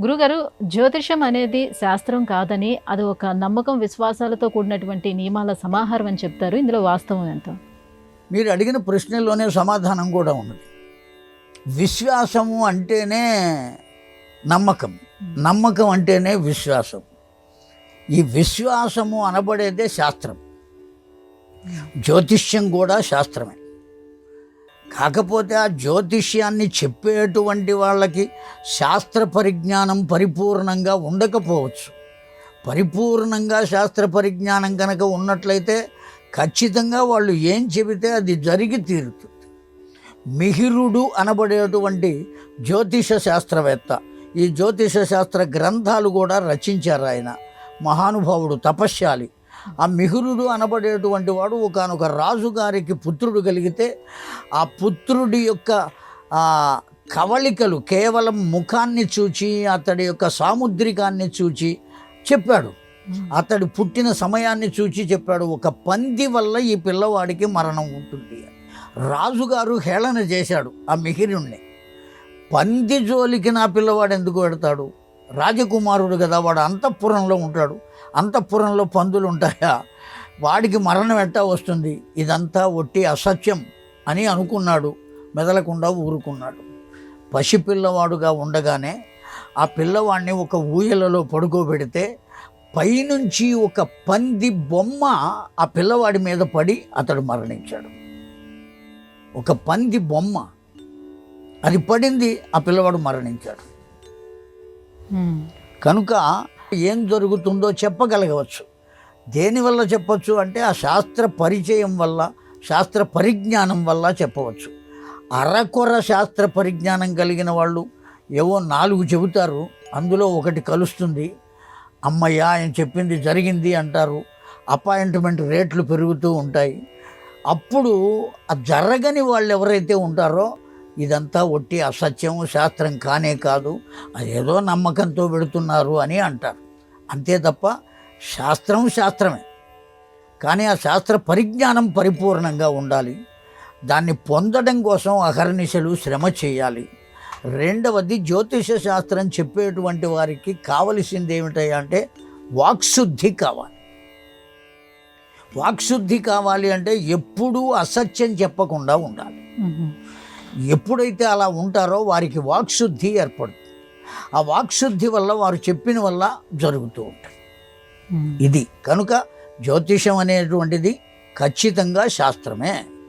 గురుగారు, జ్యోతిషం అనేది శాస్త్రం కాదని, అది ఒక నమ్మకం, విశ్వాసాలతో కూడినటువంటి నియమాల సమాహారం అని చెప్తారు. ఇందులో వాస్తవం ఎంత? మీరు అడిగిన ప్రశ్నలోనే సమాధానం కూడా ఉన్నది. విశ్వాసము అంటేనే నమ్మకం, నమ్మకం అంటేనే విశ్వాసం. ఈ విశ్వాసము అనబడేదే శాస్త్రం. జ్యోతిష్యం కూడా శాస్త్రమే. కాకపోతే ఆ జ్యోతిష్యాన్ని చెప్పేటువంటి వాళ్ళకి శాస్త్ర పరిజ్ఞానం పరిపూర్ణంగా ఉండకపోవచ్చు. పరిపూర్ణంగా శాస్త్ర పరిజ్ఞానం కనుక ఉన్నట్లయితే ఖచ్చితంగా వాళ్ళు ఏం చెబితే అది జరిగి తీరుతుంది. మిహిరుడు అనబడేటువంటి జ్యోతిష శాస్త్రవేత్త, ఈ జ్యోతిష శాస్త్ర గ్రంథాలు కూడా రచించారు ఆయన. మహానుభావుడు, తపశ్శాలి. ఆ మిహిరుడు అనబడేటువంటి వాడు ఒకానొక రాజుగారికి పుత్రుడు కలిగితే ఆ పుత్రుడి యొక్క కవళికలు కేవలం ముఖాన్ని చూచి, అతడి యొక్క సాముద్రికాన్ని చూచి చెప్పాడు. అతడు పుట్టిన సమయాన్ని చూచి చెప్పాడు, ఒక పంది వల్ల ఈ పిల్లవాడికి మరణం ఉంటుంది. రాజుగారు హేళన చేశాడు ఆ మిహిరుణ్ణి. పంది జోలికి నా పిల్లవాడు ఎందుకు పెడతాడు? రాజకుమారుడు కదా, వాడు అంతఃపురంలో ఉంటాడు. అంతఃపురంలో పందులు ఉంటాయా? వాడికి మరణం ఎట్టా వస్తుంది? ఇదంతా ఒట్టి అసత్యం అని అనుకున్నాడు. మెదలకుండా ఊరుకున్నాడు. పసిపిల్లవాడుగా ఉండగానే ఆ పిల్లవాడిని ఒక ఊయలలో పడుకోబెడితే పైనుంచి ఒక పంది బొమ్మ ఆ పిల్లవాడి మీద పడి అతడు మరణించాడు. ఒక పంది బొమ్మ అది పడింది, ఆ పిల్లవాడు మరణించాడు. కనుక ఏం జరుగుతుందో చెప్పగలగవచ్చు. దేనివల్ల చెప్పవచ్చు అంటే ఆ శాస్త్ర పరిచయం వల్ల, శాస్త్ర పరిజ్ఞానం వల్ల చెప్పవచ్చు. అరకొర శాస్త్ర పరిజ్ఞానం కలిగిన వాళ్ళు ఏవో 4 చెబుతారు, అందులో ఒకటి కలుస్తుంది. అమ్మయ్య ఆయన చెప్పింది జరిగింది అంటారు. అపాయింట్మెంట్ రేట్లు పెరుగుతూ ఉంటాయి. అప్పుడు ఆ జరగని వాళ్ళు ఎవరైతే ఉంటారో ఇదంతా ఒట్టి అసత్యం, శాస్త్రం కానే కాదు, అదేదో నమ్మకంతో పెడుతున్నారు అని అంటారు. అంతే తప్ప శాస్త్రం శాస్త్రమే. కానీ ఆ శాస్త్ర పరిజ్ఞానం పరిపూర్ణంగా ఉండాలి. దాన్ని పొందడం కోసం అహర్నిశలు శ్రమ చేయాలి. రెండవది, జ్యోతిష శాస్త్రం చెప్పేటువంటి వారికి కావలసింది ఏమిటంటే అంటే వాక్శుద్ధి కావాలి. వాక్శుద్ధి కావాలి అంటే ఎప్పుడూ అసత్యం చెప్పకుండా ఉండాలి. ఎప్పుడైతే అలా ఉంటారో వారికి వాక్శుద్ధి ఏర్పడుతుంది. ఆ వాక్శుద్ధి వల్ల వారు చెప్పిన వల్ల జరుగుతూ ఉంటుంది. ఇది కనుక జ్యోతిషం అనేటువంటిది ఖచ్చితంగా శాస్త్రమే.